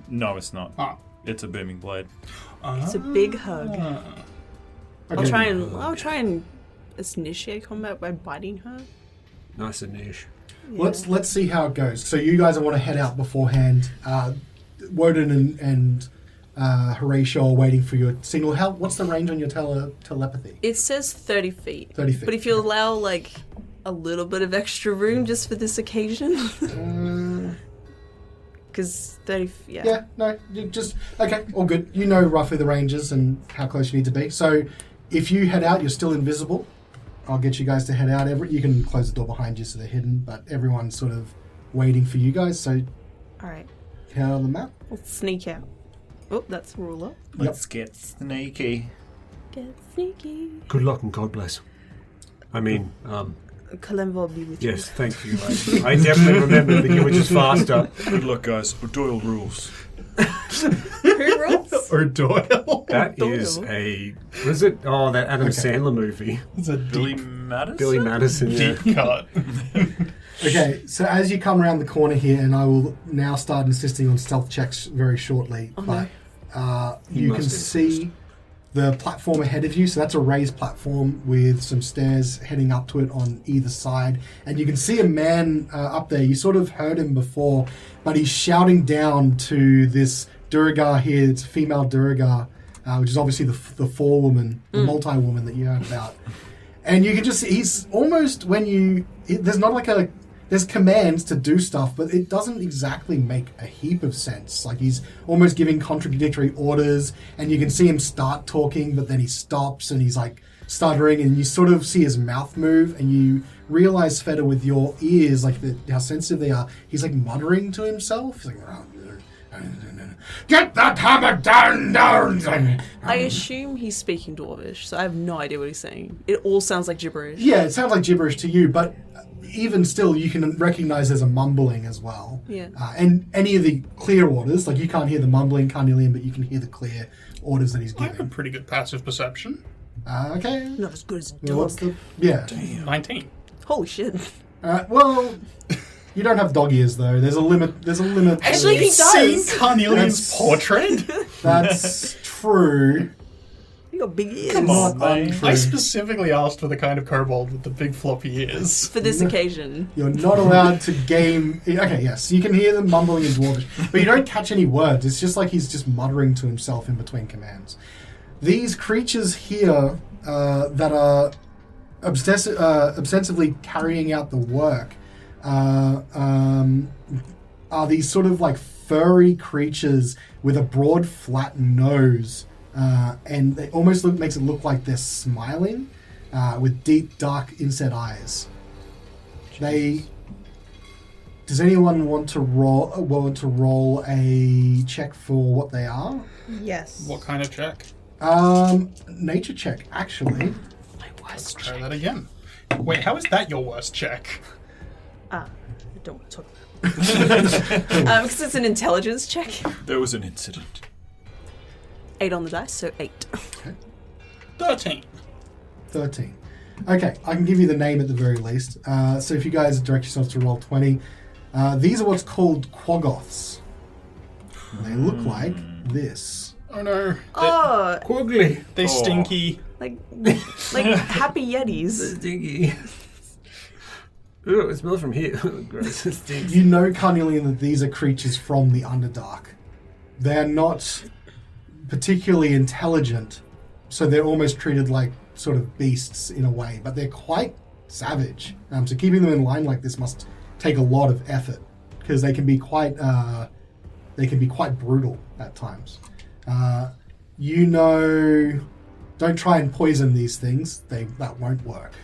No, it's not.
Oh.
It's a booming blade.
It's a big hug.
Okay.
I'll try and initiate combat by biting her.
Nice and niche.
Yeah.
Let's see how it goes. So you guys want to head out beforehand. Wodun and Horatio are waiting for your signal. What's the range on your telepathy?
It says 30 feet.
30 feet.
But if you allow like a little bit of extra room just for this occasion. Because 30,
Yeah, no, you just... Okay, all good. You know roughly the ranges and how close you need to be. So if you head out, you're still invisible. I'll get you guys to head out. You can close the door behind you so they're hidden, but everyone's sort of waiting for you guys. So
Alright.
head out on the map.
We'll sneak out. Oh, that's ruler.
Let's get sneaky.
Get sneaky.
Good luck and God bless. I mean,
Callan will be with you.
yes, thank you. I definitely remember that you were just faster.
Good luck, guys. Doyle rules.
Who rules?
Or Doyle.
That is was it? Oh, that Adam Sandler movie.
It's a
Billy
deep
Madison?
Billy Madison. Yeah.
cut.
Okay, so as you come around the corner here, and I will now start insisting on stealth checks very shortly, but you can
must
see the platform ahead of you. So that's a raised platform with some stairs heading up to it on either side. And you can see a man up there. You sort of heard him before, but he's shouting down to this Duergar here. It's a female Duergar, which is obviously the forewoman, the multi-woman that you heard about. And you can just see, he's almost there's not like there's commands to do stuff, but it doesn't exactly make a heap of sense. Like he's almost giving contradictory orders, and you can see him start talking, but then he stops and he's like stuttering, and you sort of see his mouth move, and you realize, Svieta, with your ears, like how sensitive they are, he's like muttering to himself. He's like, get that hammer down.
I assume he's speaking Dwarvish, so I have no idea what he's saying. It all sounds like gibberish.
Yeah, it sounds like gibberish to you, but even still, you can recognize there's a mumbling as well.
Yeah.
And any of the clear orders, like you can't hear the mumbling Carnelian, but you can hear the clear orders that he's
I have a
giving.
pretty good passive perception.
Okay.
Not as good as a
Well, what's
dog.
yeah.
19.
Holy shit.
Well, you don't have dog ears though. There's a limit.
Actually, he
Seen
does.
Carnelian's
That's-
portrait?
That's true.
You got big ears.
Come on,
Not
mate.
untrue.
I specifically asked for the kind of kobold with the big floppy ears.
For this occasion.
You're not allowed to game. Okay, yes, you can hear them mumbling in Dwarvish, but you don't catch any words. It's just like he's just muttering to himself in between commands. These creatures here that are obsessively carrying out the work are these sort of like furry creatures with a broad, flat nose, and they almost makes it look like they're smiling with deep, dark inset eyes. Does anyone want to roll a check for what they are?
Yes.
What kind of check?
Nature check, actually.
My
Let's
worst
try
check.
that again. Wait, how is that your worst check?
I don't want to talk about it. Because it's an intelligence check.
There was an incident.
8 on the dice, so 8.
13.
13. Okay, I can give you the name at the very least. So if you guys direct yourselves to roll 20, these are what's called quaggoths. They look like this.
Oh no.
Oh,
Quaggly.
They stinky.
like happy yetis.
Stinky. Ooh, it smells from here. Gross. It stinks.
You know, Carnelian, that these are creatures from the Underdark. They're not particularly intelligent, so they're almost treated like sort of beasts in a way, but they're quite savage. So keeping them in line like this must take a lot of effort, because they can be quite brutal at times. Don't try and poison these things. That won't work.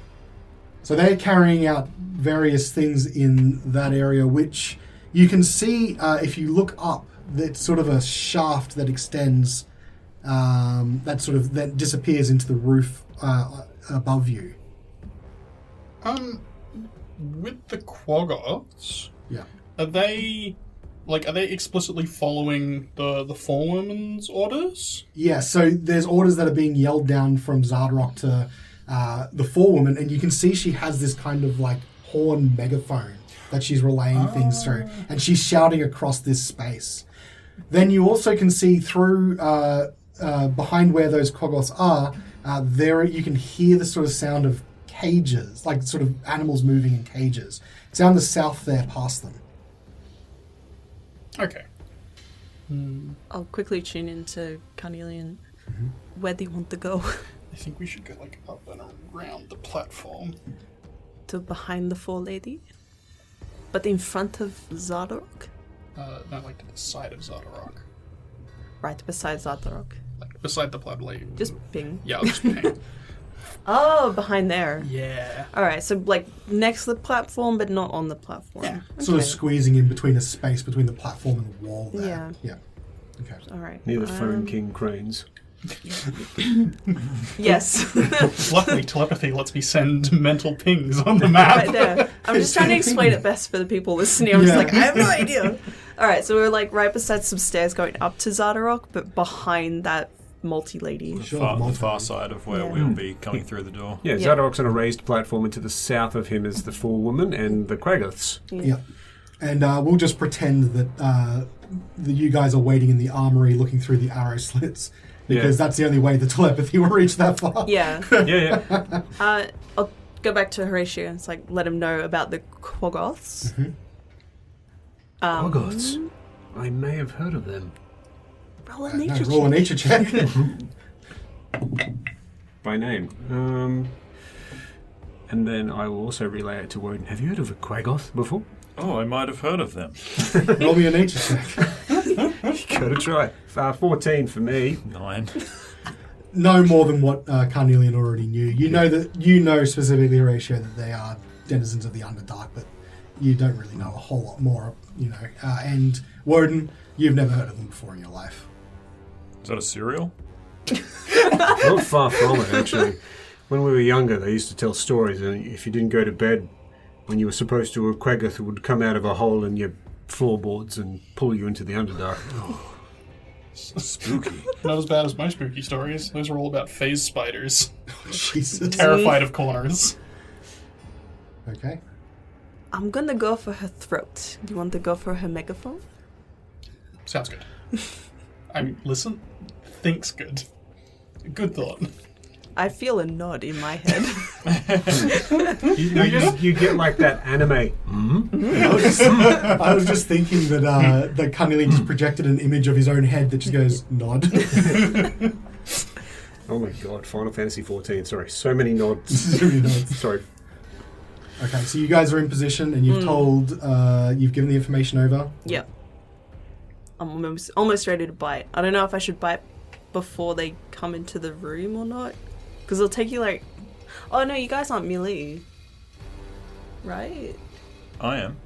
So they're carrying out various things in that area, which you can see if you look up. That's sort of a shaft that extends, that disappears into the roof above you.
With the quaggoths,
Yeah.
are they explicitly following the forewoman's orders?
Yeah, so there's orders that are being yelled down from Xardorok to the forewoman, and you can see she has this kind of like horn megaphone that she's relaying things through, and she's shouting across this space. Then you also can see through behind where those quaggoths are, there you can hear the sort of sound of cages, like sort of animals moving in cages. It's down the south there past them.
Okay.
I'll quickly tune into Carnelian. Where do you want to go?
I think we should go like up and around the platform.
To behind the forelady? But in front of Xardorok?
No, like to the side of Xardorok.
Right beside Xardorok.
Like beside the blood lady.
Just ping.
Yeah, I'll just ping.
Oh, behind there.
Yeah.
Alright, so like next to the platform, but not on the platform.
Yeah.
Sort of squeezing in between a space between the platform and the wall there.
Yeah.
Yeah. Okay.
Alright.
Near the Phone King cranes.
Yes.
Luckily, telepathy lets me send mental pings on the map.
Right there. I'm just trying to explain it best for the people listening. I'm just
Yeah.
like, I have no idea. Alright, so we're like right beside some stairs going up to Xardorok, but behind that multi-lady.
Sure,
The far side of where
Yeah.
we'll be coming through the door.
Yeah,
Yeah.
Xardorok's on a raised platform, and to the south of him is the forewoman and the quaggoths.
Yeah. And we'll just pretend that you guys are waiting in the armory looking through the arrow slits, because that's the only way the telepathy will reach that far.
Yeah.
Yeah.
I'll go back to Horatio and it's like, let him know about the quaggoths.
Quaggoths. I may have heard of them.
Roll a
No,
nature
roll a
check.
nature check.
By name. And then I will also relay it to Wodun. Have you heard of a quaggoth before?
Oh, I might have heard of them.
Roll me a nature check.
Gotta try. 14 for me.
9.
No more than what Carnelian already knew. You know specifically, Horatio, that they are denizens of the Underdark, but you don't really know a whole lot more, and Wodun, you've never heard of them before in your life.
Is that a cereal?
Not far from it, actually. When we were younger, they used to tell stories, and if you didn't go to bed when you were supposed to, a quaggoth would come out of a hole in your floorboards and pull you into the Underdark.
Spooky.
Not as bad as my spooky stories. Those are all about phase spiders.
Jesus.
Terrified of corners.
Okay.
I'm gonna go for her throat. Do you want to go for her megaphone?
Sounds good. Listen, thinks good. Good thought.
I feel a nod in my head.
You get like that anime.
I was just thinking that Carnelian just projected an image of his own head that just goes, nod.
Oh my god, Final Fantasy 14. Sorry, so many nods.
So many nods.
Sorry.
Okay, so you guys are in position and you've you've given the information over.
Yep. I'm almost ready to bite. I don't know if I should bite before they come into the room or not. Because it'll take you like... Oh no, you guys aren't melee. Right?
I am.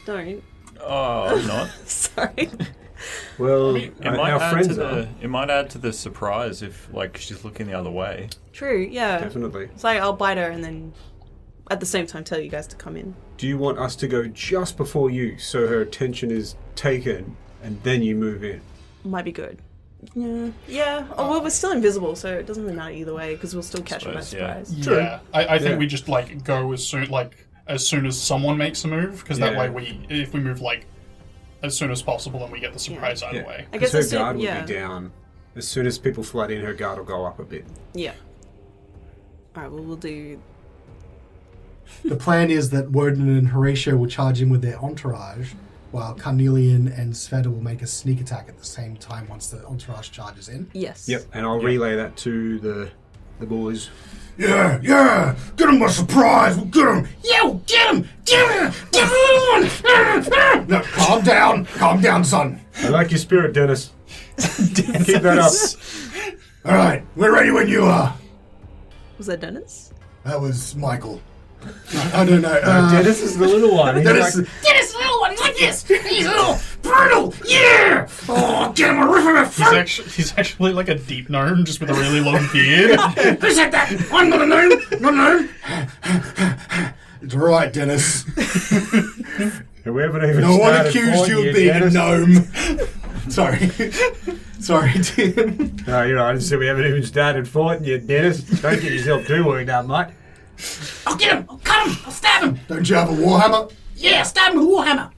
Don't.
Oh, I'm not.
Sorry.
Well,
It might
our
add
friends
to
are.
the. It might add to the surprise if, like, she's looking the other way.
True, yeah.
Definitely.
It's like I'll bite her and then at the same time tell you guys to come in.
Do you want us to go just before you so her attention is taken and then you move in?
Might be good. Yeah. Yeah. Oh, well, we're still invisible, so it doesn't really matter either way because we'll still catch them by
Suppose, yeah.
surprise.
Yeah, I think
Yeah.
we just like go as soon as someone makes a move, because that
Yeah.
way if we move like as soon as possible, then we get the surprise either way.
I guess
her
as soon-
guard will
yeah.
be down. As soon as people flood in, her guard will go up a bit.
Yeah. Alright, well, we'll do...
The plan is that Wodun and Horacio will charge in with their entourage, while Carnelian and Svieta will make a sneak attack at the same time once the entourage charges in.
Yes.
Yep, and I'll relay that to the boys.
Yeah, get him by surprise, we'll get him! Yeah, get him! Get him! No, calm down, son.
I like your spirit, Dennis. Keep that up.
Alright, we're ready when you are.
Was that Dennis?
That was Michael. I don't know.
Dennis is the little one. He's
Dennis,
like,
Dennis is the little one, he's like this! He's a little brutal! Yeah! Oh, get him a rip of a throat!
He's actually like a deep gnome, just with a really long beard.
Who said that? I'm not a gnome! Not a gnome! It's alright, Dennis.
we haven't even
No one
started
accused you
pointing
of being
yet,
a
Dennis.
gnome. Sorry. Sorry, Tim.
No, you're right. I just said we haven't even started fighting yet, Dennis. Don't get yourself too worked up, mate.
I'll get him! I'll cut him! I'll stab him! Don't you have a warhammer? Yeah, stab him with a warhammer!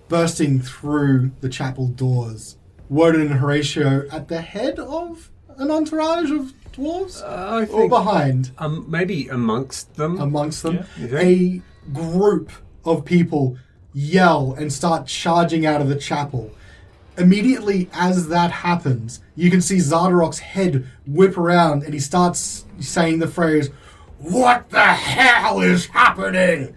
Bursting through the chapel doors, Wodun and Horatio at the head of an entourage of dwarves?
I
Or
think
behind?
maybe amongst them.
Amongst them?
You
A group of people yell and start charging out of the chapel. Immediately as that happens, you can see Xardorok's head whip around and he starts saying the phrase, "What the hell is happening?"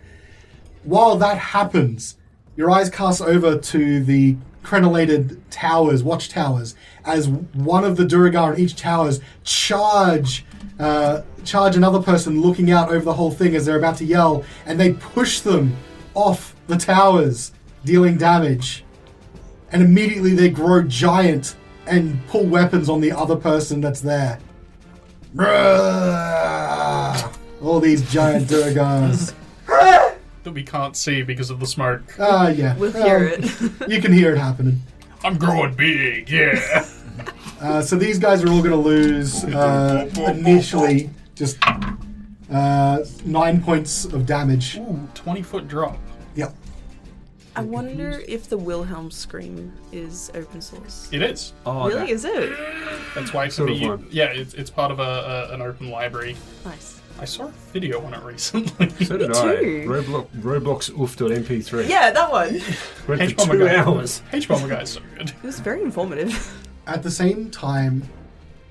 While that happens, your eyes cast over to the crenellated towers, watchtowers, as one of the Duragar in each towers charge another person looking out over the whole thing as they're about to yell, and they push them off the towers, dealing damage. And immediately they grow giant and pull weapons on the other person that's there. All these giant Durgars.
That we can't see because of the smoke.
Yeah.
We'll hear it.
You can hear it happening.
I'm growing big, yeah.
So these guys are all going to lose initially just 9 points of damage.
Ooh, 20-foot drop.
Yep.
I wonder if the Wilhelm scream is open source.
It is.
Oh,
Really? Is it?
That's why it's
Sort of
be,
one.
yeah, it's part of an open library.
Nice.
I saw a video on it recently.
So did
Me
I.
too.
Roblox oof.mp3.
Yeah, that one.
Went
H
for
Bomber
2
guy.
hours.
H Bomber guy is so good.
It was very informative.
At the same time,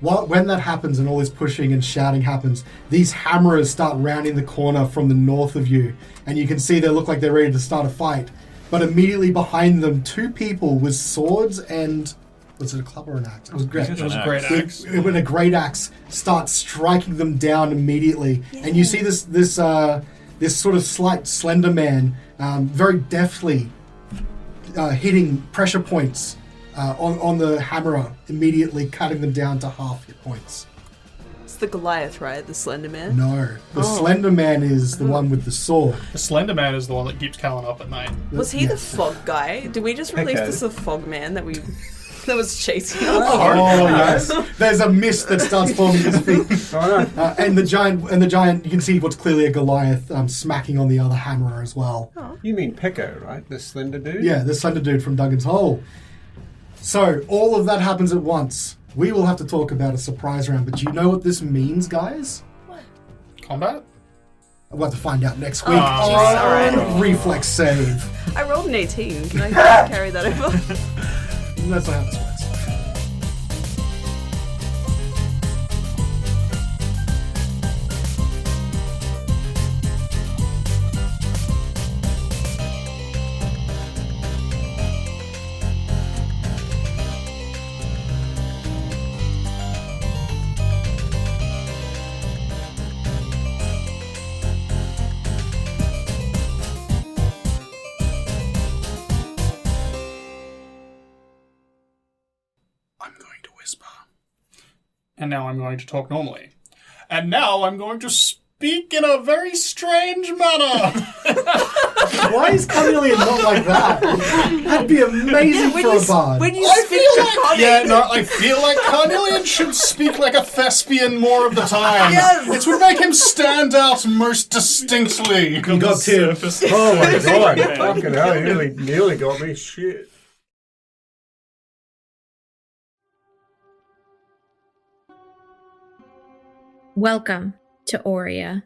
when that happens and all this pushing and shouting happens, these hammerers start rounding the corner from the north of you, and you can see they look like they're ready to start a fight. But immediately behind them, two people with swords and... Was it a club or an axe? It was great.
It was a great axe.
When a great axe starts striking them down immediately, and you see this sort of slight slender man very deftly hitting pressure points on the hammerer, immediately cutting them down to half hit points.
It's the Goliath, right? The Slender Man?
No, the slender man is the one with the sword.
The Slender Man is the one that keeps Callan up at night.
Was he the
Yes.
fog guy? Did we just release
Okay.
this the fog man that was chasing us?
Oh yes, there's a mist that starts forming his feet.
Oh, no.
And the giant, you can see what's clearly a Goliath smacking on the other hammerer as well.
You mean Pecco, right? The slender dude?
Yeah, the slender dude from Duggan's Hole. So, all of that happens at once. We will have to talk about a surprise round, but do you know what this means, guys?
Combat?
We'll have to find out next week
alright.
on Reflex Save.
I rolled an 18. Can I carry that over?
That's not how this works.
And now I'm going to talk normally. And now I'm going to speak in a very strange manner.
Why is Carnelian not like that? That'd be amazing for a bard.
When you speak Draconic.
I feel like Carnelian should speak like a thespian more of the time.
Yes!
It would make him stand out most distinctly.
You got Tim.
Oh my god! Fucking hell, you nearly got me. Shit.
Welcome to Aurea,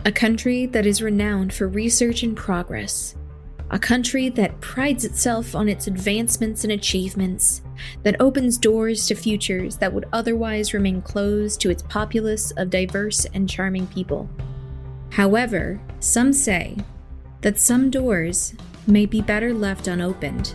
a country that is renowned for research and progress, a country that prides itself on its advancements and achievements, that opens doors to futures that would otherwise remain closed to its populace of diverse and charming people. However, some say that some doors may be better left unopened.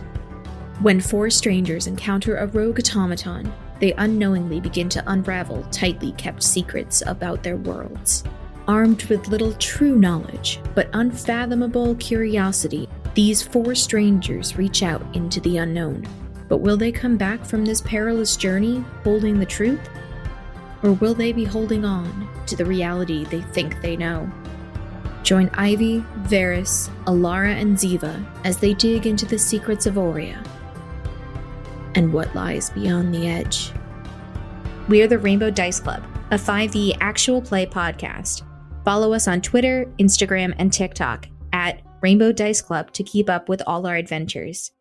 When four strangers encounter a rogue automaton, they unknowingly begin to unravel tightly kept secrets about their worlds. Armed with little true knowledge, but unfathomable curiosity, these four strangers reach out into the unknown. But will they come back from this perilous journey holding the truth? Or will they be holding on to the reality they think they know? Join Ivy, Varys, Alara, and Ziva as they dig into the secrets of Aurea and what lies beyond the edge. We are the Rainbow Dice Club, a 5e actual play podcast. Follow us on Twitter, Instagram, and TikTok at Rainbow Dice Club to keep up with all our adventures.